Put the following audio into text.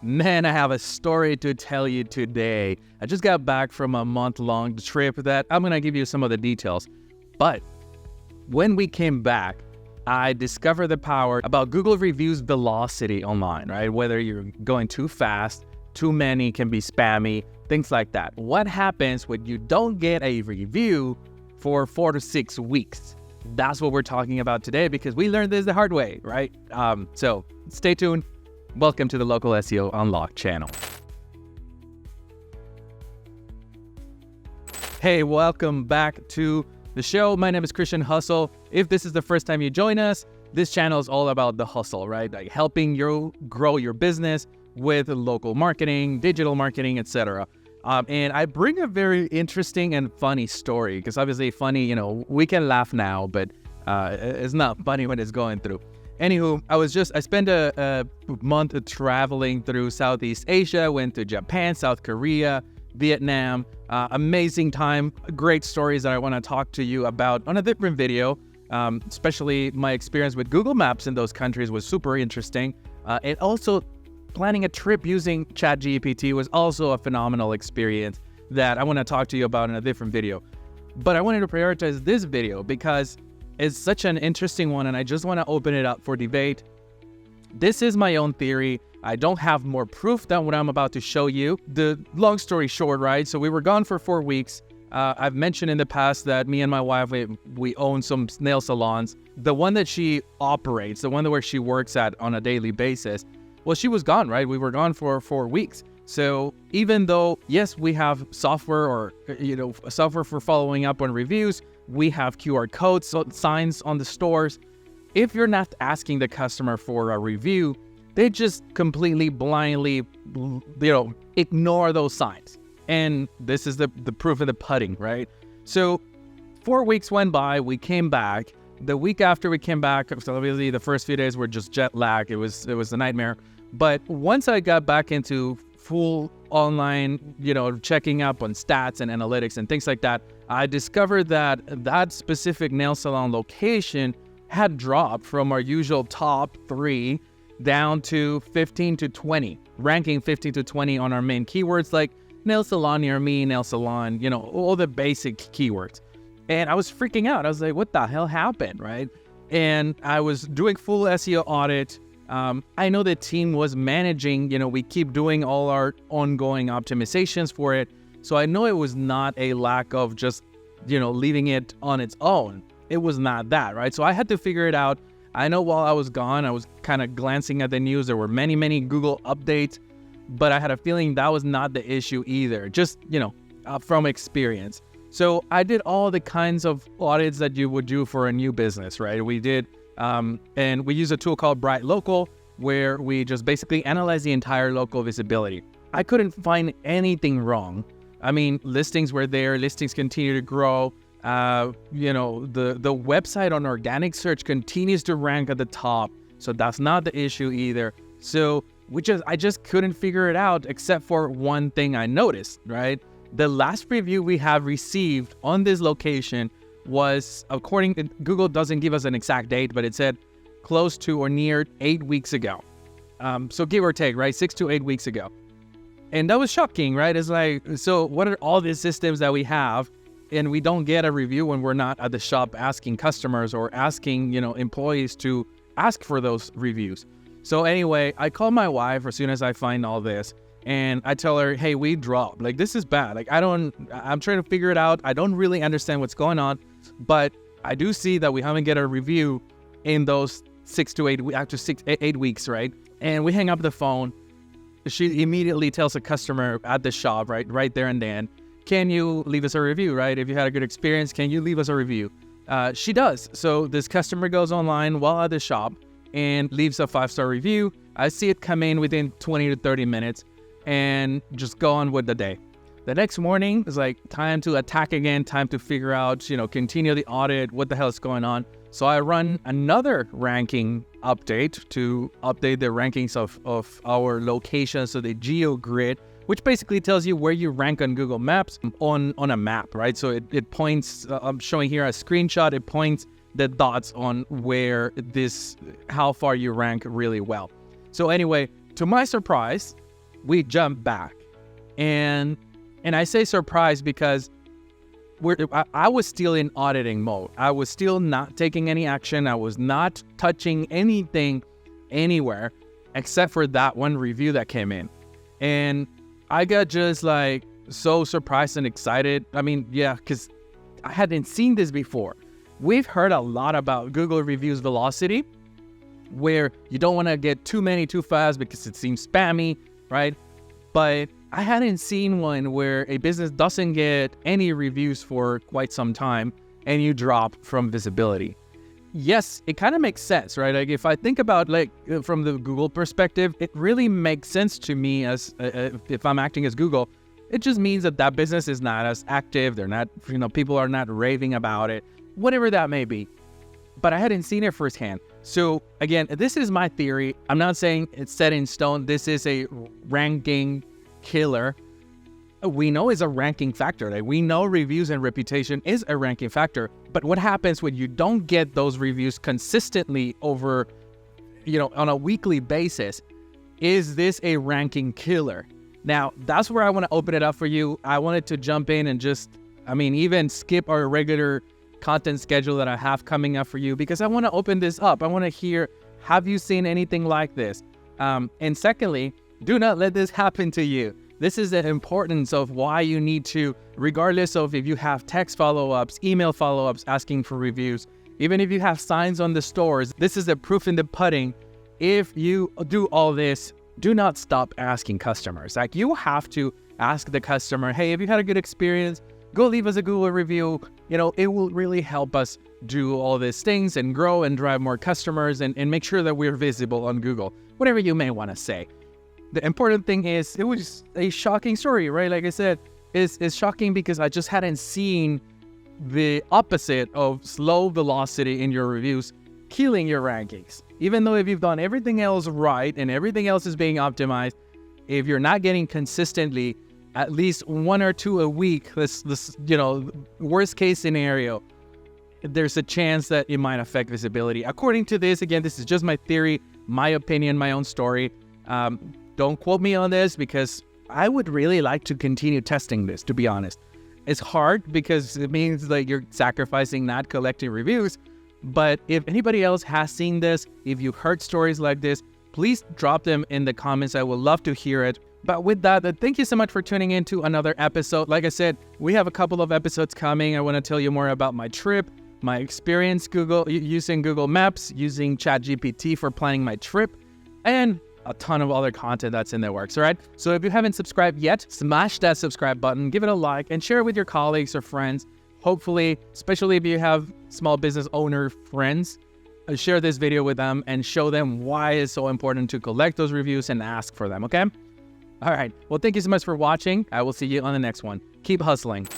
Man, I have a story to tell you today. I just got back from a month-long trip that I'm going to give you some of the details. But when we came back, I discovered the power about Google reviews velocity online, right? Whether you're going too fast, too many can be spammy, things like that. What happens when you don't get a review for 4 to 6 weeks? That's what we're talking about today because we learned this the hard way, right? So stay tuned. Welcome to the Local SEO Unlocked channel. Hey, welcome back to the show. My name is Christian Hustle. If this is the first time you join us, this channel is all about the hustle, right? Like helping you grow your business with local marketing, digital marketing, etc. And I bring a very interesting and funny story because obviously funny, we can laugh now, but it's not funny when it's going through. Anywho, I spent a month traveling through Southeast Asia, went to Japan, South Korea, Vietnam. Amazing time, great stories that I want to talk to you about on a different video. Especially my experience with Google Maps in those countries was super interesting. And also planning a trip using ChatGPT was also a phenomenal experience that I want to talk to you about in a different video. But I wanted to prioritize this video because it's such an interesting one and I just want to open it up for debate. This is my own theory. I don't have more proof than what I'm about to show you. The long story short, right? So we were gone for 4 weeks. I've mentioned in the past that me and my wife, we own some nail salons. The one that she operates, the one where she works at on a daily basis, well, she was gone, right? We were gone for 4 weeks. So even though, yes, we have software or, software for following up on reviews, we have QR codes, signs on the stores. If you're not asking the customer for a review, they just completely blindly, ignore those signs. And this is the proof of the pudding, right? So 4 weeks went by, we came back. The week after we came back, so obviously the first few days were just jet lag. It was a nightmare. But once I got back into full online, checking up on stats and analytics and things like that, I discovered that specific nail salon location had dropped from our usual top 3 down to 15 to 20, ranking 15 to 20 on our main keywords like nail salon near me, nail salon, all the basic keywords. And I was freaking out. I was like, what the hell happened, right? And I was doing full SEO audit. I know the team was managing, we keep doing all our ongoing optimizations for it. So I know it was not a lack of just, leaving it on its own. It was not that, right? So I had to figure it out. I know while I was gone, I was kind of glancing at the news. There were many, many Google updates, but I had a feeling that was not the issue either, just, from experience. So I did all the kinds of audits that you would do for a new business, right? We did, and we use a tool called Bright Local, where we just basically analyze the entire local visibility. I couldn't find anything wrong. I mean, listings were there, listings continue to grow. The website on organic search continues to rank at the top. So that's not the issue either. So I just couldn't figure it out except for one thing I noticed, right? The last review we have received on this location was, according to Google, doesn't give us an exact date, but it said close to or near 8 weeks ago. So give or take, right? 6 to 8 weeks ago. And that was shocking, right? It's like, so what are all these systems that we have and we don't get a review when we're not at the shop asking customers or asking, employees to ask for those reviews. So anyway, I call my wife as soon as I find all this and I tell her, hey, we dropped. Like, this is bad. Like, I'm trying to figure it out. I don't really understand what's going on, but I do see that we haven't get a review in those 6 to 8 after 8 weeks, right? And we hang up the phone. She immediately tells a customer at the shop, right there and then, can you leave us a review, right? If you had a good experience, can you leave us a review? She does. So this customer goes online while at the shop and leaves a 5-star review. I see it come in within 20 to 30 minutes and just go on with the day. The next morning is like time to attack again, time to figure out, continue the audit, what the hell is going on. So I run another ranking update to update the rankings of our locations, so the geo grid, which basically tells you where you rank on Google Maps on a map, right? So it points, I'm showing here a screenshot, it points the dots on how far you rank really well. So anyway, to my surprise, we jump back. And I say surprised because I was still in auditing mode. I was still not taking any action. I was not touching anything anywhere except for that one review that came in. And I got just like so surprised and excited. I mean, yeah, because I hadn't seen this before. We've heard a lot about Google reviews velocity, where you don't want to get too many too fast because it seems spammy, right? But I hadn't seen one where a business doesn't get any reviews for quite some time and you drop from visibility. Yes, it kind of makes sense, right? Like if I think about like from the Google perspective, it really makes sense to me as if I'm acting as Google. It just means that that business is not as active. They're not, people are not raving about it, whatever that may be. But I hadn't seen it firsthand. So again, this is my theory. I'm not saying it's set in stone. This is a ranking killer. We know it's a ranking factor. Like we know reviews and reputation is a ranking factor. But what happens when you don't get those reviews consistently over, on a weekly basis? Is this a ranking killer? Now, that's where I want to open it up for you. I wanted to jump in and even skip our regular content schedule that I have coming up for you because I want to open this up. I want to hear, have you seen anything like this? And secondly, do not let this happen to you. This is the importance of why you need to, regardless of if you have text follow-ups, email follow-ups asking for reviews, even if you have signs on the stores, this is the proof in the pudding. If you do all this, do not stop asking customers. Like you have to ask the customer, hey, have you had a good experience? Go leave us a Google review. It will really help us do all these things and grow and drive more customers and make sure that we're visible on Google, whatever you may want to say. The important thing is it was a shocking story, right? Like I said, it's shocking because I just hadn't seen the opposite of slow velocity in your reviews killing your rankings. Even though if you've done everything else right and everything else is being optimized, if you're not getting consistently at least 1 or 2 a week, this worst case scenario, there's a chance that it might affect visibility. According to this, again, this is just my theory, my opinion, my own story. Don't quote me on this because I would really like to continue testing this, to be honest. It's hard because it means like you're sacrificing not collecting reviews. But if anybody else has seen this, if you've heard stories like this, please drop them in the comments. I would love to hear it. But with that, thank you so much for tuning in to another episode. Like I said, we have a couple of episodes coming. I want to tell you more about my trip, my experience using Google Maps, using ChatGPT for planning my trip, and a ton of other content that's in the works, all right? So if you haven't subscribed yet, smash that subscribe button, give it a like, and share it with your colleagues or friends. Hopefully, especially if you have small business owner friends, share this video with them and show them why it's so important to collect those reviews and ask for them, okay? All right. Well, thank you so much for watching. I will see you on the next one. Keep hustling.